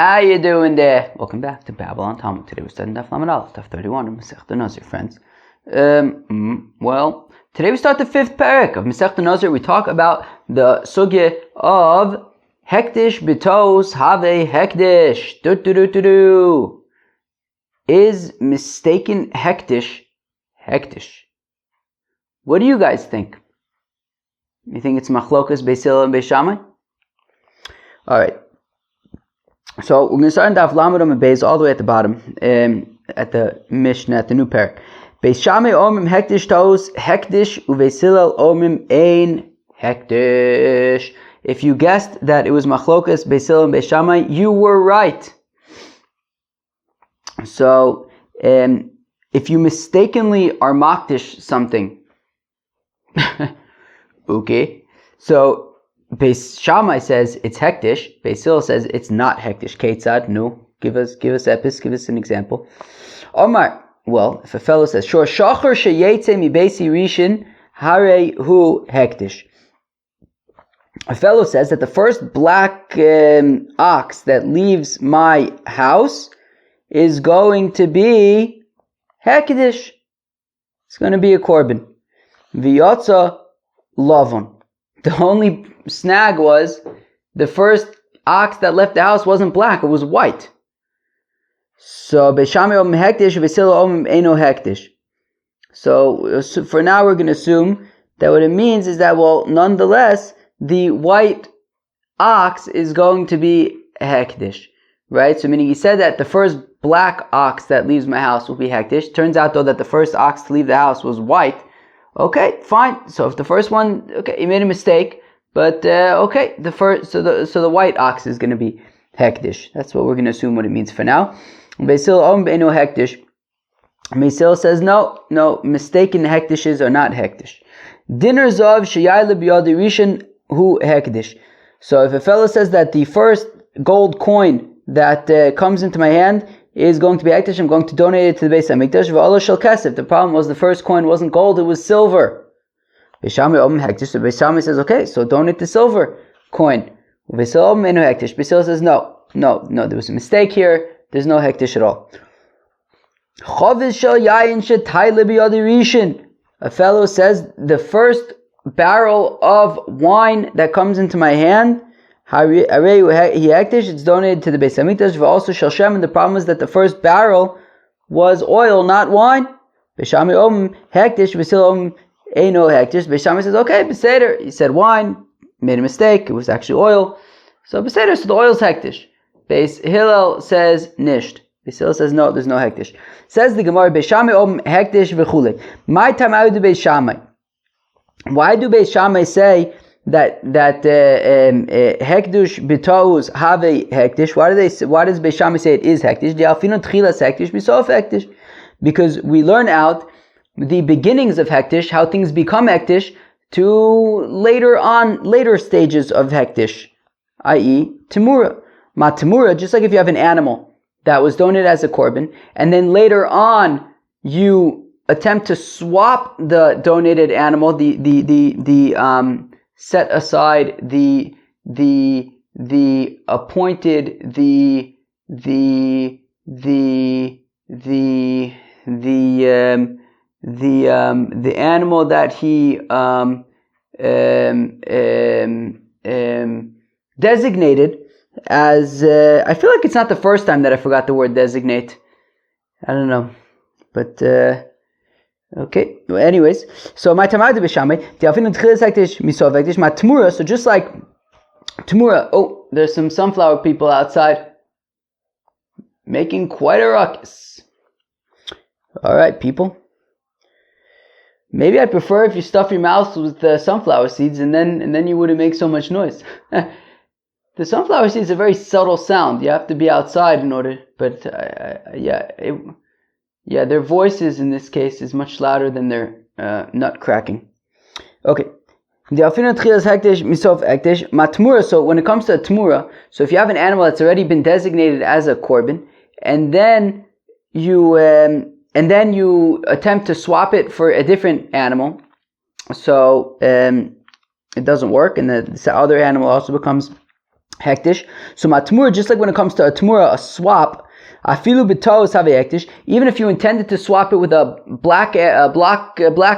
How you doing there? Welcome back to Babylon Talmud. Today we're studying Daf Lamed Aleph, Daf 31 of Masechta Nazir, friends. Well, today we start the 5th parak of Masechta Nazir. We talk about the sugya of Hektish B'tos Have Hektish. Is mistaken Hektish Hektish? What do you guys think? You think it's Machlokas, Beis Hillel, and Beis Shammai? Alright. So we're going to start in Daf Lamed Amud Beis all the way at the bottom, at the Mishnah, at the new parak. Beis Shammai omim hektish tos hektish ubeis Hillel omim ein hektish. If you guessed that it was machlokas Beis Hillel and Beis Shammai, you were right. So if you mistakenly are makdish something, okay, so Beis Shammai says it's hektish. Beis Hillel says it's not hektish. Ketzad, no. Give us epis. Give us an example. Omar. Well, if a fellow says, "Shor shachar sheyetze mi beisi rishin harei hu hektish." A fellow says that the first black ox that leaves my house is going to be hektish. It's going to be a korban. V'yotza lavon. The only snag was the first ox that left the house wasn't black, it was white. So Beis Shammai omim hektish, Beis Hillel omim eino hektish. So for now we're going to assume that what it means is that, well, nonetheless, the white ox is going to be hektish, right? So meaning he said that the first black ox that leaves my house will be hektish. Turns out though that the first ox to leave the house was white. Okay, fine. So if the first one, okay, he made a mistake, but okay, the white ox is going to be hektish. That's what we're going to assume what it means for now. Beis Hillel omim eino hektish. Beis Hillel says no, mistaken hektishes are not hektish. Dinner zav sheyayla b'yadi rishon hu hektish. So if a fellow says that the first gold coin that comes into my hand is going to be hektish, I'm going to donate it to the Beis Hamikdash. V'alo shel kesef. The problem was the first coin wasn't gold, it was silver. Beis Shammai omim hektish. So Beis Shammai says, okay, so donate the silver coin. Beis Hillel omim eino hektish. Beis Hillel says, no, there was a mistake here. There's no hektish at all. Chaviz shel yayin shetayla b'yadi rishin. A fellow says the first barrel of wine that comes into my hand, it's donated to the Beis Hamikdash. Also shel shem. And the problem is that the first barrel was oil, not wine. Beis Shammai omim hektish, Beis Hillel omim eino hektish. Beis Shammai says, okay, beseder. He said wine, made a mistake. It was actually oil. So beseder, so the oil's hektish. Beis Hillel says nisht. Beis Hillel says no, there's no hektish. Says the Gemara, Beis Shammai omim hektish v'chule. My time out to Beis Shammai. Why do Beis Shammai say that hekdush b'tos have hektish? Why does Beis Shammai say it is hektish? De'alfinu tchilas hektish b'sof hektish. Because we learn out the beginnings of hektish, how things become hektish, to later stages of hektish, i.e. temura. Matamura, just like if you have an animal that was donated as a korban, and then later on you attempt to swap the donated animal, the set aside the appointed the animal that he designated as I feel like it's not the first time that I forgot the word designate. I don't know, but okay. Well, anyways, so my tamad Beis Shammai, de'alfinu tchilas hektish misov hektish ma temura. So just like temura, oh, there's some sunflower people outside making quite a ruckus. All right, people. Maybe I'd prefer if you stuff your mouth with sunflower seeds, and then you wouldn't make so much noise. The sunflower seeds is a very subtle sound. You have to be outside in order, but their voices in this case is much louder than their nut cracking. Okay. So when it comes to a tmura, so if you have an animal that's already been designated as a korban, and then you attempt to swap it for a different animal, so it doesn't work, and the other animal also becomes hektish. So matmura, just like when it comes to a tmura, a swap, afilu b'tos have hektish. Even if you intended to swap it with a black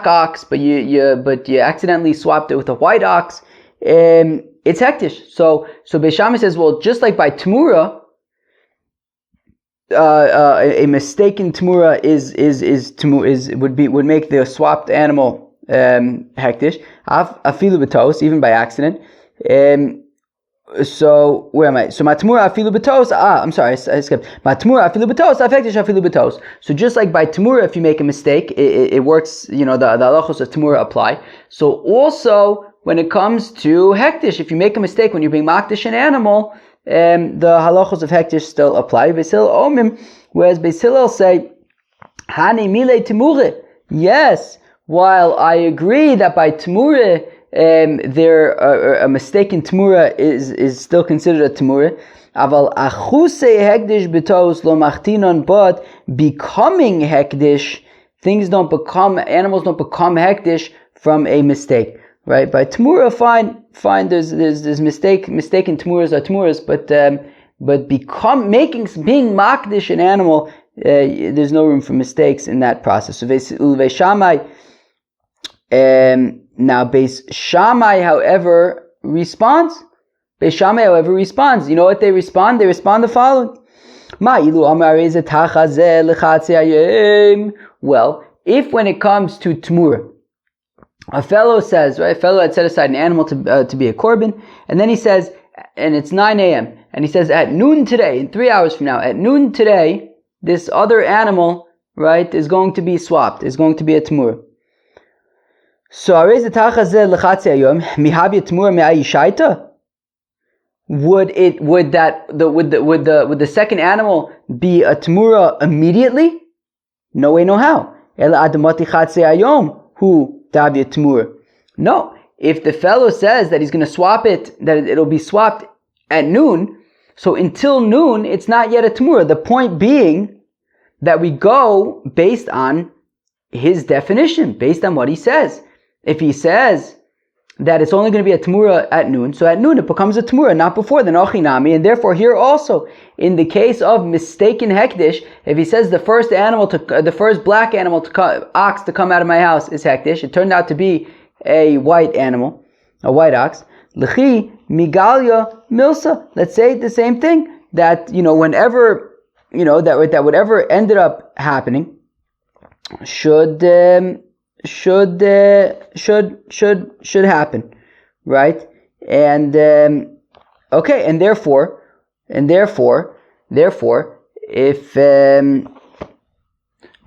ox, but you accidentally swapped it with a white ox, it's hektish. So Beis Shammai says, well, just like by tmura, a mistaken tmura would make the swapped animal hektish. Afilu b'tos, even by accident. So where am I? So matmura afilu b'tos. I'm sorry, I skipped. Matmura afilu b'tos. Hektish afilu b'tos. So just like by tmura, if you make a mistake, it works. The halachos of tmura apply. So also when it comes to hektish, if you make a mistake when you're being makdish an animal, the halachos of hektish still apply. Beis Hillel omim, whereas Beis Hillel say hani mile temure. Yes, while I agree that by temure a mistaken temura is still considered a temura. Aval achuse hekdish b'tos lo machtinon, but becoming hekdish, animals don't become hekdish from a mistake, right? By temura, fine. There's mistaken temuras are temuras, but being makdish an animal, there's no room for mistakes in that process. So Beis Shammai. Now, Beis Shammai, however, responds. You know what they respond? They respond the following. Well, if when it comes to Tmura, a fellow says, right, a fellow had set aside an animal to be a korban, and then he says, and it's 9 a.m., and he says, at noon today, in 3 hours from now, at noon today, this other animal, right, is going to be swapped, is going to be a Tmura. So, would the second animal be a temura immediately? No way, no how. No. If the fellow says that he's going to swap it, that it'll be swapped at noon, so until noon, it's not yet a temura. The point being that we go based on his definition, based on what he says. If he says that it's only going to be a temura at noon, so at noon it becomes a temura, not before, then ochinami, and therefore here also, in the case of mistaken hektish, if he says the first black ox to come out of my house is hektish, it turned out to be a white animal, a white ox, lechi migalia milsa. Let's say the same thing, that whenever that whatever ended up happening should happen, right? And okay, and therefore, if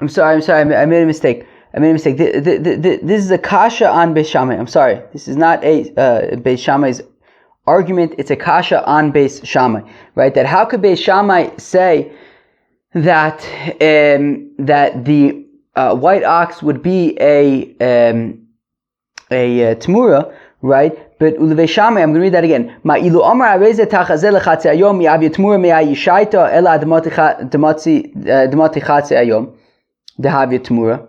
I'm sorry, I made a mistake. This is a kasha on Beis Shammai. I'm sorry, this is not a Beis Shammai's argument. It's a kasha on Beis Shammai, right? That how could Beis Shammai say that the white ox would be a temura, right? But Ulevei Shammai, I'm going to read that again. Ma'ilu Amar Areze Tachazel Lechatze Ayom Mi'av Temura Me'ai Yishaita Ela Demati Chatze Ayom Dehav Temura.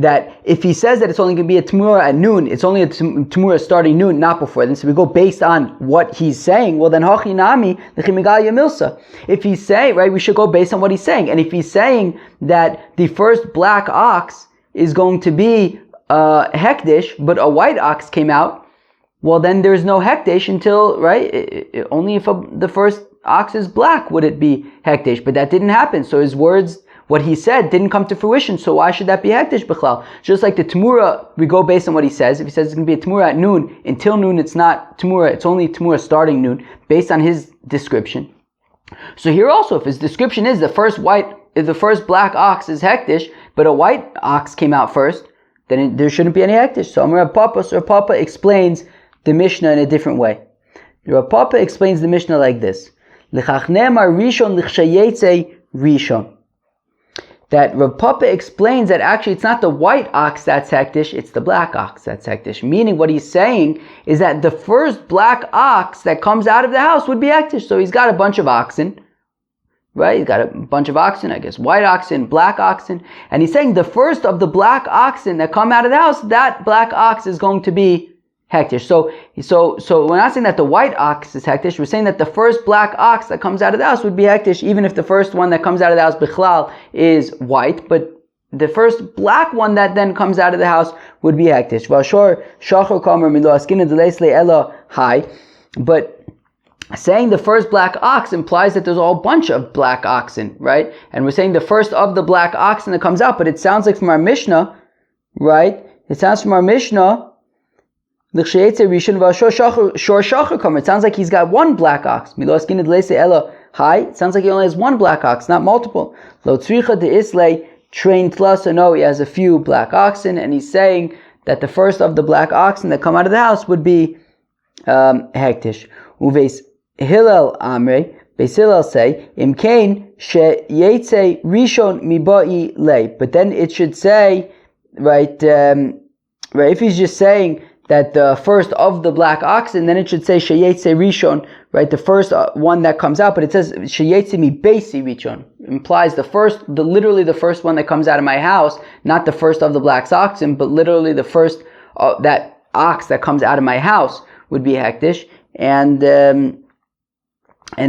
That if he says that it's only going to be a temura at noon, it's only a temura starting noon, not before then. So we go based on what he's saying. Well, then hachinami lechimigalia milsa. If he's saying, right, we should go based on what he's saying. And if he's saying that the first black ox is going to be hektish, but a white ox came out, well, then there's no hektish until, right? Only if the first ox is black would it be hektish. But that didn't happen. So his words, what he said, didn't come to fruition, so why should that be hektish b'chlal? Just like the temura, we go based on what he says. If he says it's going to be a temura at noon, until noon it's not temura, it's only temura starting noon, based on his description. So here also, if his description is the first black ox is hektish, but a white ox came out first, then there shouldn't be any hektish. So Rav Papa explains the Mishnah in a different way. Rav Papa explains the Mishnah like this. L'chachnema rishon l'chshayetze rishon. That Rav Papa explains that actually it's not the white ox that's hektish, it's the black ox that's hektish. Meaning what he's saying is that the first black ox that comes out of the house would be hektish. So he's got a bunch of oxen, right? He's got a bunch of oxen, I guess, white oxen, black oxen. And he's saying the first of the black oxen that come out of the house, that black ox is going to be hektish. So we're not saying that the white ox is hektish. We're saying that the first black ox that comes out of the house would be hektish, even if the first one that comes out of the house bichlal is white. But the first black one that then comes out of the house would be hektish. But saying the first black ox implies that there's a whole bunch of black oxen, right? And we're saying the first of the black oxen that comes out, but it sounds like from our Mishnah, right? It sounds from our Mishnah, it sounds like he's got one black ox. It sounds like he only has one black ox, not multiple. Trained plus, so no, he has a few black oxen, and he's saying that the first of the black oxen that come out of the house would be hektish. Uveis Hillel Amre, Beis Hillel say, Imkain she yetze rishon mibai lei. But then it should say, right, if he's just saying that the first of the black oxen, then it should say sheyetze rishon, right, the first one that comes out. But it says sheyetze mi beisi rishon, implies literally the first one that comes out of my house, not the first of the black oxen, but literally the first that ox that comes out of my house would be hektish, and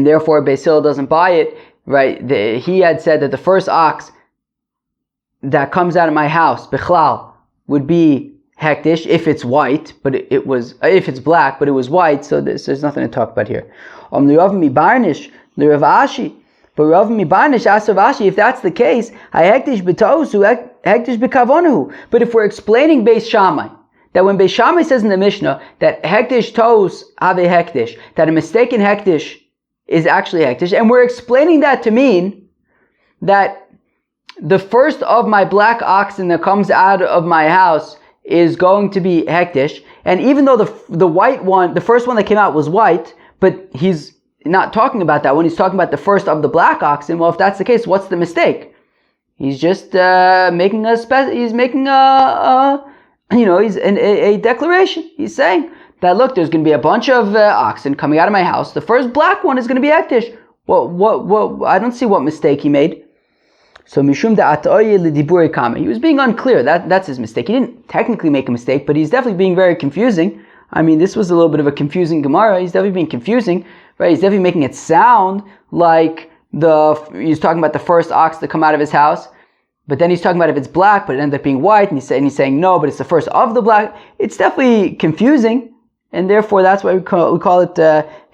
therefore Beis Hillel doesn't buy it, right? He had said that the first ox that comes out of my house, bichlal, would be hektish if it's white, but if it's black, but it was white, so there's nothing to talk about here. L'Rav mibarnish, l'Rav Ashi, but Rav mibarnish asked Rav Ashi, if that's the case, hektish b'tosu, hektish b'kavonahu. But if we're explaining Beis Shammai, that when Beis Shammai says in the Mishnah that hektish tos have a hektish, that a mistaken hektish is actually hektish, and we're explaining that to mean that the first of my black oxen that comes out of my house is going to be hektish, and even though the white one, the first one that came out was white, but he's not talking about that one, he's talking about the first of the black oxen. Well, if that's the case, what's the mistake? He's just making a declaration. He's saying that, look, there's going to be a bunch of oxen coming out of my house. The first black one is going to be hektish. Well, I don't see what mistake he made. So mishum da'atoye l'dibure kame. He was being unclear. That's his mistake. He didn't technically make a mistake, but he's definitely being very confusing. I mean, this was a little bit of a confusing Gemara. He's definitely being confusing, right? He's definitely making it sound like he's talking about the first ox to come out of his house, but then he's talking about if it's black, but it ended up being white, and he's saying no, but it's the first of the black. It's definitely confusing, and therefore that's why we call it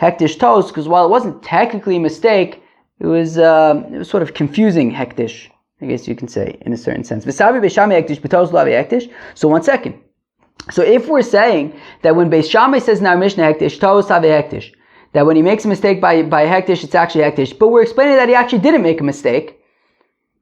hektish tos, because while it wasn't technically a mistake, it was sort of confusing hektish, I guess you can say, in a certain sense. So 1 second. So if we're saying that when Beis Shammai says in our Mishnah hektish, tos have hektish, that when he makes a mistake by hektish, it's actually hektish, but we're explaining that he actually didn't make a mistake,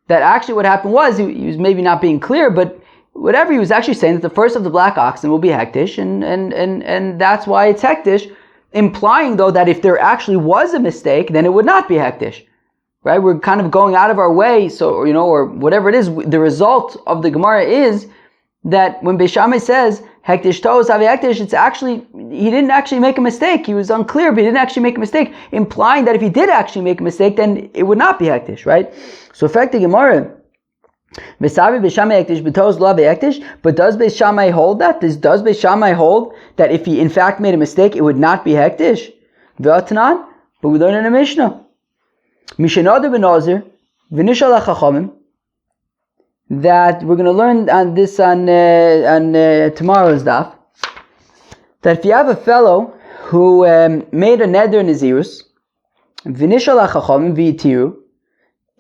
that actually what happened was he was maybe not being clear, but whatever, he was actually saying that the first of the black oxen will be hektish, and that's why it's hektish, implying though that if there actually was a mistake, then it would not be hektish, right? We're kind of going out of our way, so, or whatever it is, the result of the Gemara is that when Beis Shammai says hektish tos have hektish, it's actually, he didn't actually make a mistake. He was unclear, but he didn't actually make a mistake, implying that if he did actually make a mistake, then it would not be hektish, right? So effectively, Gemara, but does Beis Shammai hold that? Does Beis Shammai hold that if he in fact made a mistake, it would not be hektish? But we learn in a Mishnah, that we're going to learn on this on tomorrow's daf, that if you have a fellow who made a neder nazirus, v'nishal hachachamim v'yitiru,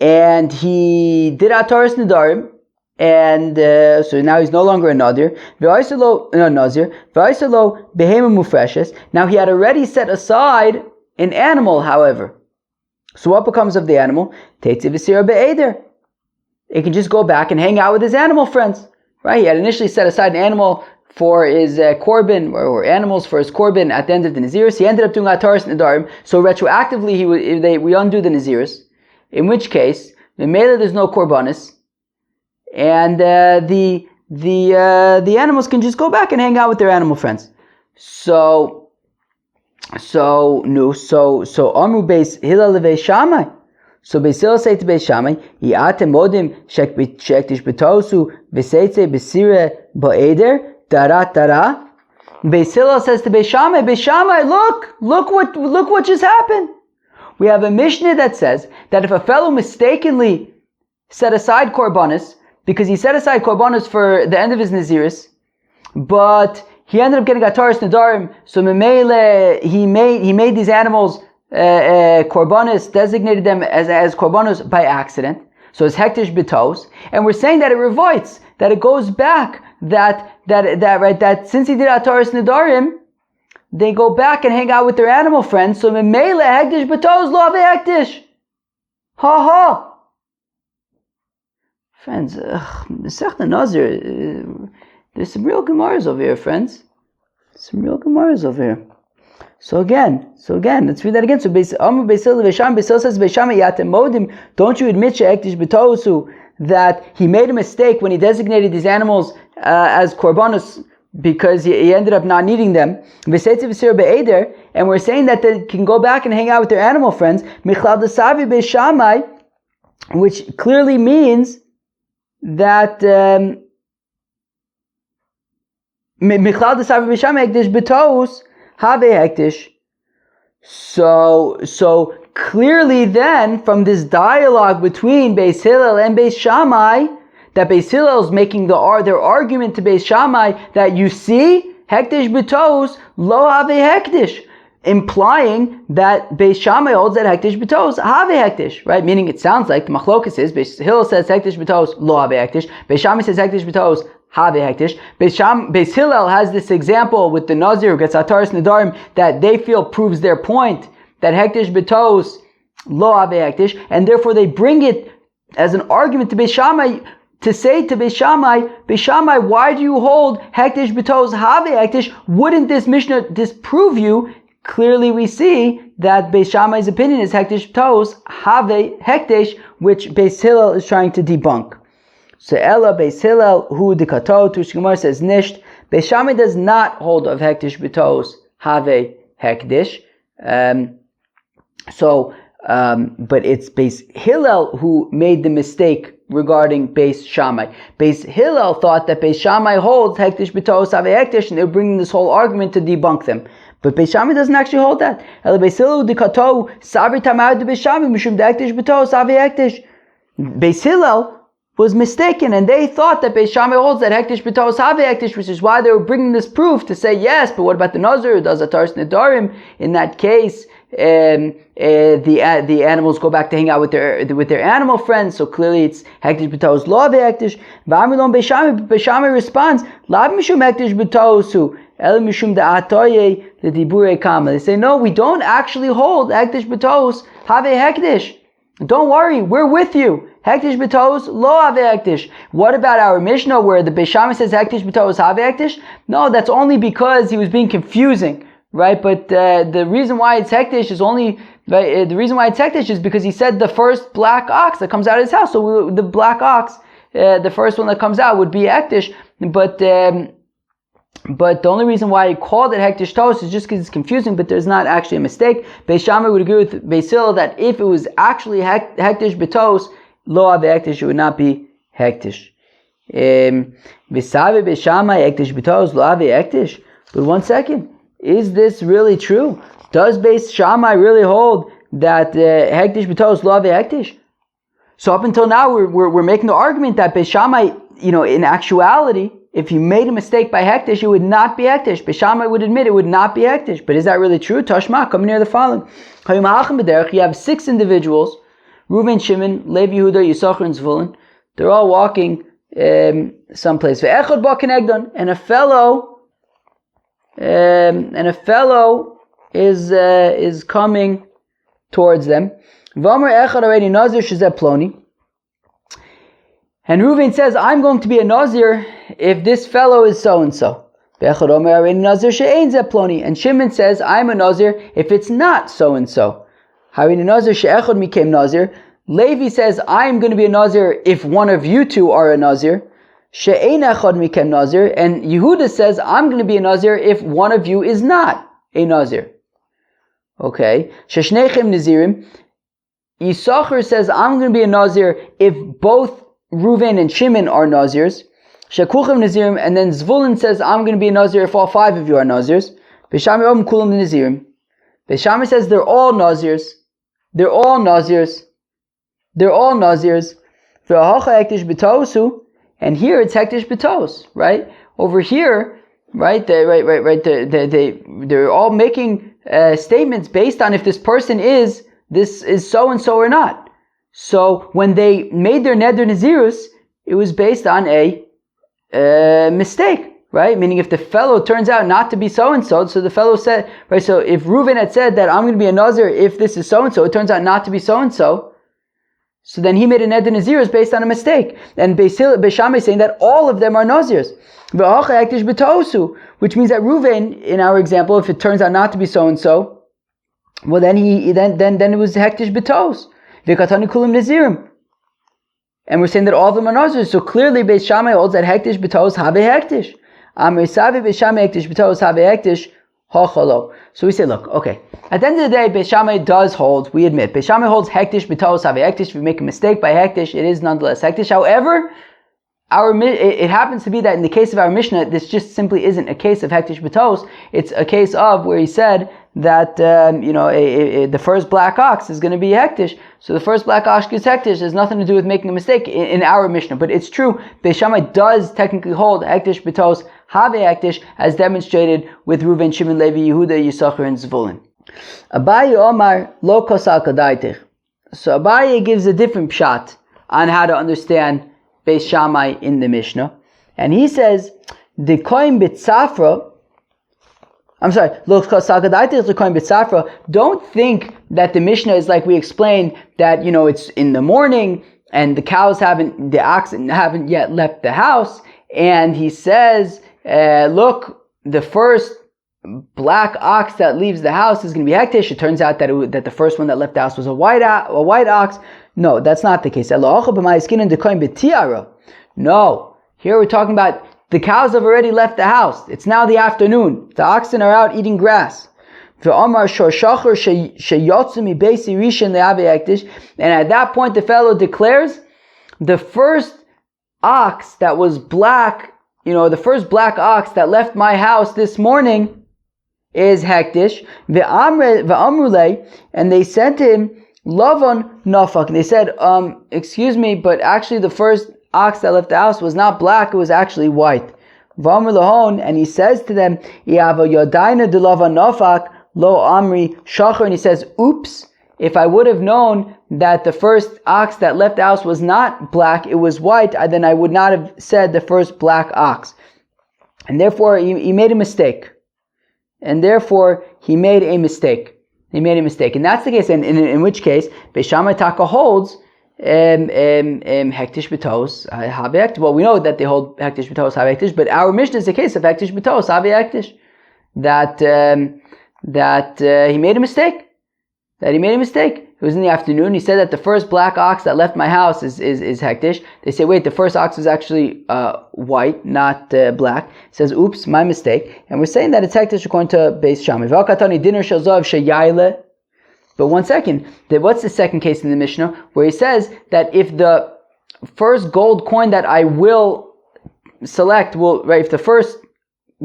and he did ataras nedarim, and so now he's no longer a nadir. Nazir. Behema mufreshes. Now he had already set aside an animal, however. So what becomes of the animal? Teitze v'sira be'eder. It can just go back and hang out with his animal friends, right? He had initially set aside an animal for his korban, or animals for his korban at the end of the nazirus. He ended up doing ataras nedarim, so retroactively we undo the nazirus. In which case, the mele there's no korbanis, and the animals can just go back and hang out with their animal friends. So Amru Beis Hillel leVeis Shammai. So Beis Hillel say to Beis Shammai, Yi'atem modim shektish betosu v'seitze b'sire ba'eder dara. Beis Hillel says to Beis Shammai, look what just happened. We have a Mishnah that says that if a fellow mistakenly set aside korbanos, because he set aside korbanos for the end of his Naziris, but he ended up getting ataris nedarim, so memele he made these animals korbanos, designated them as korbanos by accident. So it's hektish b'tos, and we're saying that it revoits, that it goes back, that since he did ataris nedarim, they go back and hang out with their animal friends. So memele hektish b'tos lo ave hektish. Ha ha. Friends, Masechta Nazir, there's some real Gemaras over here, friends. Some real Gemaras over here. So again, let's read that again. So Beis Hillel says, don't you admit she'ektish b'tosu, that he made a mistake when he designated these animals as korbanos because he ended up not needing them. And we're saying that they can go back and hang out with their animal friends, which clearly means that so clearly then, from this dialogue between Beis Hillel and Beis Shammai, that Beis Hillel is making their argument to Beis Shammai that you see, hektish b'tos lo have hektish, implying that Beis Shammai holds that hektish b'tos have hektish, right? Meaning it sounds like the machlokas is Beis Hillel says hektish b'tos lo have hektish, Beis Shammai says hektish b'tos have hektish. Beis Hillel has this example with the Nazir who gets ataris nedarim that they feel proves their point, that hektish b'tos lo have hektish, and therefore they bring it as an argument to Beis Shammai to say to Beis Shammai, why do you hold hektish b'tos have hektish? Wouldn't this Mishnah disprove you? Clearly we see that Beis Shammai's opinion is hektish b'tos have hektish, which Beis Hillel is trying to debunk. So Ella Beis Hillel hu dikato, Tush Gemara says nisht. Beis Shammai does not hold of hektish b'tos have hektish. But it's Beis Hillel who made the mistake regarding Beis Shammai. Beis Hillel thought that Beis Shammai holds hektish b'tos have hektish, and they're bringing this whole argument to debunk them. But Beis Shammai doesn't actually hold that. Ela Beis Hillel dikato sabri tamad Beis Shammai mishum hektish b'tos have hektish. Beis Hillel was mistaken, and they thought that Beis Shammai holds that hektish b'tos have hektish, which is why they were bringing this proof to say yes. But what about the Nazir who does ataris nedarim? In that case, the animals go back to hang out with their animal friends, so clearly it's hektish b'tos lo have hektish. V'amrilon Beis Shammai responds, lav mishum hektish b'tosu el mishum da'atoye l'diburei kama. They say, no, we don't actually hold hektish b'tos have hektish. Don't worry, we're with you. Hektish b'tos lo have hektish. What about our Mishnah where the Beis Shammai says hektish b'tos have hektish? No, that's only because he was being confusing, right? But the reason why it's hektish is only the reason why it's hektish is because he said the first black ox that comes out of his house. So the black ox, the first one that comes out would be hektish. But the only reason why he called it hektish tos is just because it's confusing, but there's not actually a mistake. Beis Shammai would agree with Beis Hillel that if it was actually hektish b'tos lo have hektish, it would not be hektish. V'savi Beis Shammai hektish b'tos lo have hektish. But one second, is this really true? Does Beis Shammai really hold that hektish b'tos lo have hektish? So up until now, we're making the argument that Beis Shammai, in actuality, if you made a mistake by hektish, it would not be hektish. Beis Shammai would admit it would not be hektish. But is that really true? Tashma, come near the following. You have 6 individuals, Reuven, Shimon, Levi, Yehuda, Yisachar, and Zvulun. They're all walking someplace. And a fellow is coming towards them. And Reuven says, I'm going to be a Nazir if this fellow is so-and-so. And Shimon says, I'm a Nazir if it's not so-and-so. Levi says, I'm going to be a Nazir if one of you two are a Nazir. And Yehuda says, I'm going to be a Nazir if one of you is not a Nazir. Okay. Yisachar says, I'm going to be a Nazir if both Reuven and Shimon are Nazirs. Shekuchem Nazirim, and then Zvulun says, I'm going to be a Nazir if all 5 of you are Nazirs. Beshami Om Kulam Nazirim. Beshami says they're all Nazirs. They're all Nazirs. They're all Nazirs. And here it's Hektish B'tos, right? Over here, right? They're all making statements based on if this person is so and so or not. So when they made their Neder Nazirus, it was based on a mistake, right? Meaning if the fellow turns out not to be so and so the fellow said, right? So if Reuven had said that I'm going to be a Nazir if this is so and so, it turns out not to be so and so. So then he made a Neder Nazirus based on a mistake. And Beishamai is saying that all of them are Nazirs. Which means that Reuven, in our example, if it turns out not to be so and so, well then then it was Hektish B'tos. V'katani kulam Nazirim. And we're saying that all of them are Nazirs. So clearly Beishamai holds that Hektish B'tos have Hektish. Amri Savi Beishamai Hektish B'tos have Hektish. So we say, look, okay. At the end of the day, Beis Shammai does hold, we admit, Beis Shammai holds hektish b'tos have hektish. If you make a mistake by hektish, it is nonetheless hektish. However, it happens to be that in the case of our Mishnah, this just simply isn't a case of hektish b'tos. It's a case of where he said that the first black ox is going to be hektish. So the first black ox is hektish. There's nothing to do with making a mistake in our Mishnah. But it's true, Beis Shammai does technically hold hektish b'tos have hektish, as demonstrated with Reuven, Shimon, Levi, Yehuda, Yisachar, and Zvulun. Abaye Omar lo kosal kadaitich. So Abaye gives a different pshat on how to understand Beis Shammai in the Mishnah, and he says the kohen b'tzafra. Lo kosal kadaitich the kohen b'tzafra. Don't think that the Mishnah is like we explained that it's in the morning and the oxen haven't yet left the house, and he says, look, the first black ox that leaves the house is going to be hektish. It turns out that the first one that left the house was a white ox. No, that's not the case. No, here we're talking about the cows have already left the house. It's now the afternoon. The oxen are out eating grass. And at that point the fellow declares the first ox that was black, the first black ox that left my house this morning is hektish. And they sent him Lavan Nafak. And they said, excuse me, but actually the first ox that left the house was not black, it was actually white. And he says to them, Lo Amri Shachar, and he says, oops, if I would have known that the first ox that left the house was not black, it was white, then I would not have said the first black ox. And therefore, he made a mistake. And therefore, he made a mistake. And that's the case. And in which case, Beis Shammai Taka holds hektish b'tos have hektish. Well, we know that they hold hektish b'tos have hektish, but our Mishnah is a case of hektish b'tos have hektish. That he made a mistake. It was in the afternoon. He said that the first black ox that left my house is hektish. They say, wait, the first ox was actually white, not black. He says, oops, my mistake. And we're saying that it's hektish according to Beis Shammai. But one second, what's the second case in the Mishnah where he says that if the first gold coin that I will select if the first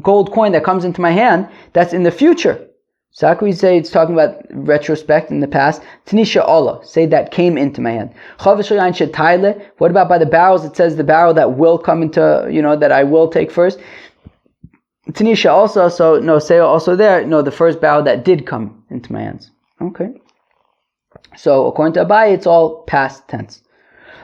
gold coin that comes into my hand, that's in the future. So how can we say it's talking about retrospect in the past? Tanisha Allah, say that came into my hand. What about by the barrels? It says the barrel that will come into, that I will take first. Tanisha also, so no, say also there, no, the first barrel that did come into my hands. Okay. So according to Abaye, it's all past tense.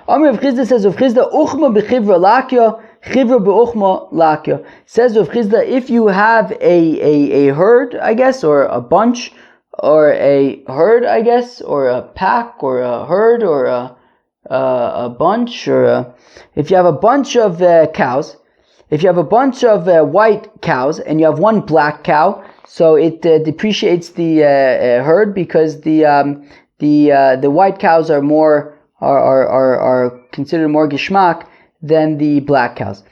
Amr Rav Chizda says, Rav Chizda, uchma b'chivra lakya, chivra b'uchma lakya. Says Rav Chizda, if you have a herd, I guess, or a bunch, or a herd, I guess, or a pack, or a herd, or a bunch, if you have a bunch of cows, if you have a bunch of white cows, and you have one black cow, so it depreciates the herd because the white cows are considered more gishmak than the black cows.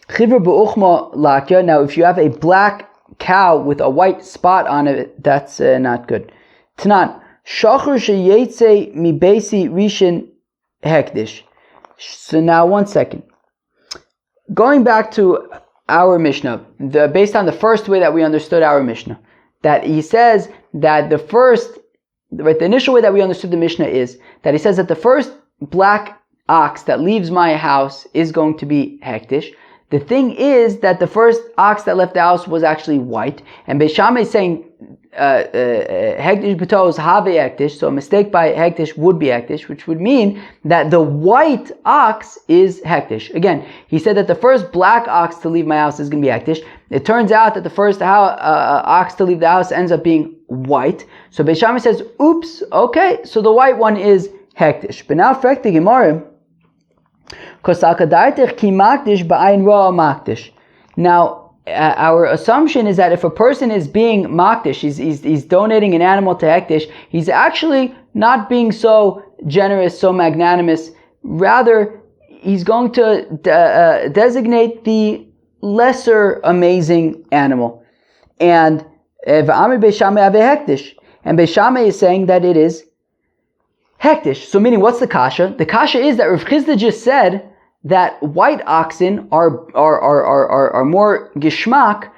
Chivra b'uchma lakya. Now, if you have a black cow with a white spot on it, that's not good. Tanan shachar sheyetze mi beisi rishon hekdish. So now, one second. going back to our Mishnah, based on the first way that we understood our Mishnah, that he says that the initial way that we understood the Mishnah is that he says that the first black ox that leaves my house is going to be hektish. The thing is that the first ox that left the house was actually white, and Beis Shammai is saying hektish b'tos have hektish, so a mistake by hektish would be hektish, which would mean that the white ox is hektish. Again, he said that the first black ox to leave my house is going to be hektish. It turns out that the first ox to leave the house ends up being white. So Beis Shammai says, oops, okay, so the white one is hektish. But now fragt the Gemara, now, our assumption is that if a person is being makdish, he's donating an animal to hektish, he's actually not being so generous, so magnanimous. Rather, he's going to designate the lesser amazing animal. And Beis Shammai is saying that it is hektish. So meaning, what's the kasha? The kasha is that Rav Chizda just said that white oxen are more gishmak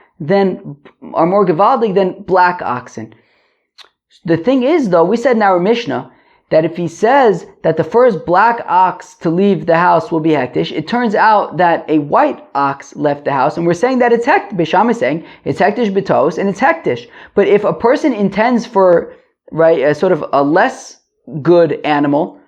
are more gevaldig than black oxen. The thing is, though, we said in our Mishnah that if he says that the first black ox to leave the house will be hektish, it turns out that a white ox left the house, and we're saying that it's hektish. Beis Shammai is saying it's hektish b'tos and it's hektish. But if a person intends for a sort of a less good animal,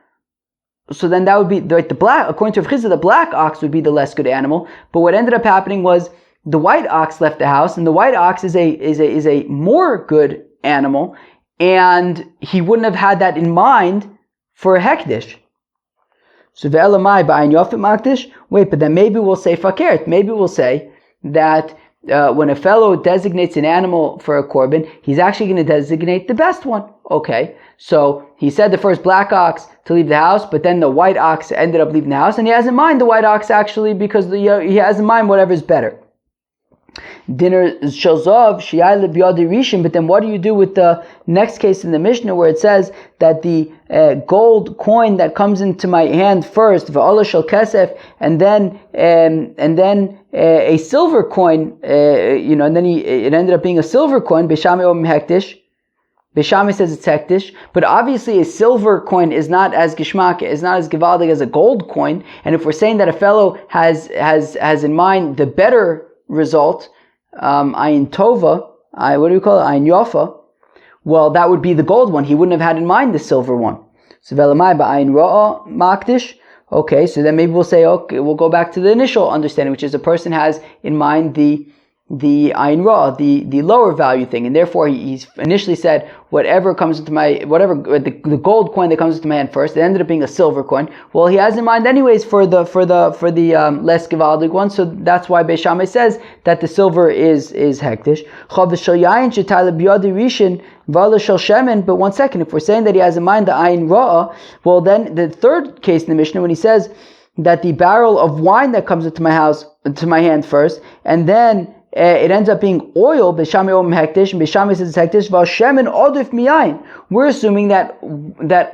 so then that would be the black. According to Rav Chizda, the black ox would be the less good animal. But what ended up happening was the white ox left the house, and the white ox is a more good animal, and he wouldn't have had that in mind for a hektish. So ve'elamai ba'ayin yofet makdish. Wait, but then maybe we'll say fakert. Maybe we'll say that when a fellow designates an animal for a korban, he's actually going to designate the best one. Okay, so he said the first black ox to leave the house, but then the white ox ended up leaving the house, and he has in mind the white ox actually because he has in mind whatever is better. Dinner shazov shiyai lebiyadi rishim. But then what do you do with the next case in the Mishnah where it says that the gold coin that comes into my hand first, v'olah shel kesef, and then a silver coin, and then it ended up being a silver coin. Beis Shammai om hektish. Beis Shammai says it's hektish, but obviously a silver coin is not as gishmak, is not as gevaldig as a gold coin. And if we're saying that a fellow has in mind the better result, ayin tova, what do we call it, ayin yofa, well, that would be the gold one. He wouldn't have had in mind the silver one. So ve'elamai ba'ayin ra'a makdish. Okay, so then maybe we'll say, okay, we'll go back to the initial understanding, which is a person has in mind the ayin ra, the lower value thing, and therefore he's initially said the gold coin that comes into my hand first. It ended up being a silver coin. Well, he has in mind anyways for the less gevaldig one, so that's why Beis Shammai says that the silver is hektish. But 1 second, if we're saying that he has in mind the ayin ra, well then the third case in the Mishnah when he says that the barrel of wine that comes into my hand first, and then it ends up being oil. Beis Shammai om hektish, and Beis Shammai says it's hektish. V'ashemen odif miyayin. We're assuming that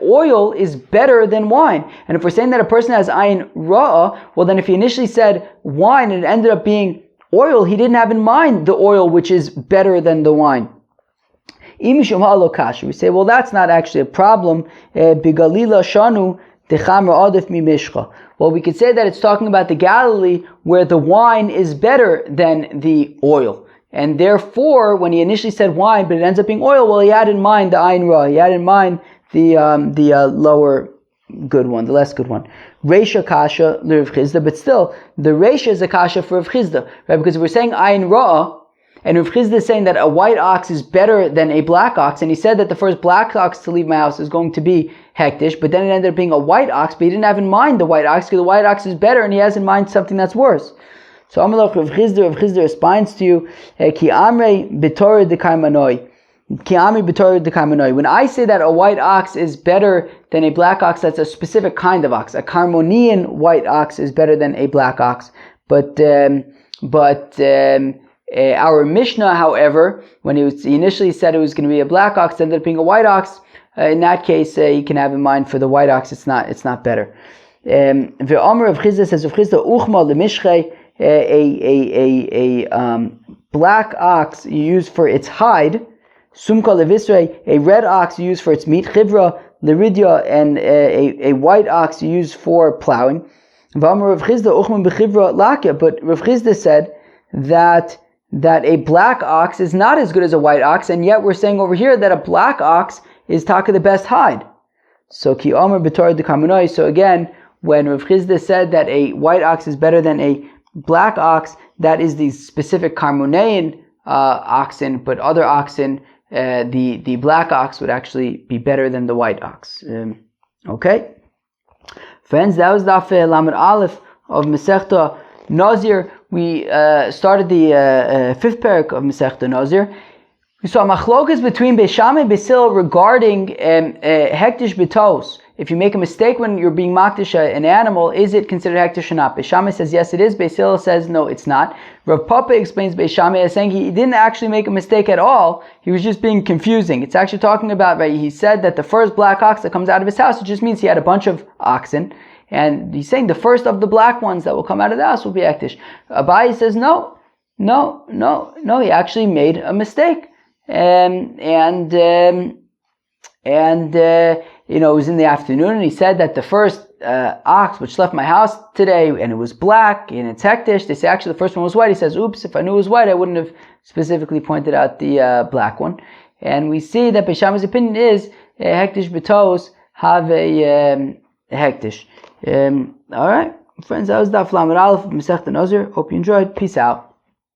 oil is better than wine. And if we're saying that a person has ayin ra'ah, well then if he initially said wine and it ended up being oil, he didn't have in mind the oil which is better than the wine. We say, well, that's not actually a problem. Bigalila shanu dechamra odif mi mishcha. Well, we could say that it's talking about the Galilee where the wine is better than the oil. And therefore, when he initially said wine, but it ends up being oil, well, he had in mind the ayin ra. He had in mind the lower good one, the less good one. Reisha kasha l'Rav Chizda, but still, the Reisha is a kasha for Rav Chizda, right? Because if we're saying ayin ra, and Rav Chizda is saying that a white ox is better than a black ox, and he said that the first black ox to leave my house is going to be hektish, but then it ended up being a white ox, but he didn't have in mind the white ox, because the white ox is better, and he has in mind something that's worse. So Amalach Rav Chizda responds to you, Ki amrei b'torah dekaimanoi. Ki amrei b'torah dekaimanoi. When I say that a white ox is better than a black ox, that's a specific kind of ox. A Carmonian white ox is better than a black ox. But our Mishnah, however, when he initially said it was going to be a black ox, it ended up being a white ox. In that case, you can have in mind for the white ox, it's not better. Ve'omer Rav Chizda says, Rav Chizda uchma lemishchei black ox you use for its hide, sumka levisre, a red ox you use for its meat, chivra leridia, and a white ox you use for plowing. But Rav Chisda said that a black ox is not as good as a white ox, and yet we're saying over here that a black ox is taka the best hide. So ki omer b'torah d'karmonoi. So again, when Rav Chisda said that a white ox is better than a black ox, that is the specific Karmonean oxen, but other oxen, the black ox would actually be better than the white ox. Okay? Friends, that was Daf Lamed Aleph of Masechta Nazir. We started the fifth parak of Masechta Nazir. We saw machlokas between Beis Shammai and Beis Hillel regarding hektish b'tos. If you make a mistake when you're being makdish an animal, is it considered hektish or not? Beis Shammai says yes, it is. Beis Hillel says no, it's not. Rav Papa explains Beis Shammai as saying he didn't actually make a mistake at all. He was just being confusing. It's actually talking about, right? He said that the first black ox that comes out of his house, it just means he had a bunch of oxen. And he's saying the first of the black ones that will come out of the house will be hektish. Abai says no, he actually made a mistake. It was in the afternoon, and he said that the first ox which left my house today, and it was black, and it's hektish. They say actually the first one was white. He says, oops, if I knew it was white, I wouldn't have specifically pointed out the black one. And we see that Beis Shammai's opinion is hektish b'tos have a hektish. Alright, friends, that was Daf Lamed Aleph of Masechta Nazir. Hope you enjoyed. Peace out.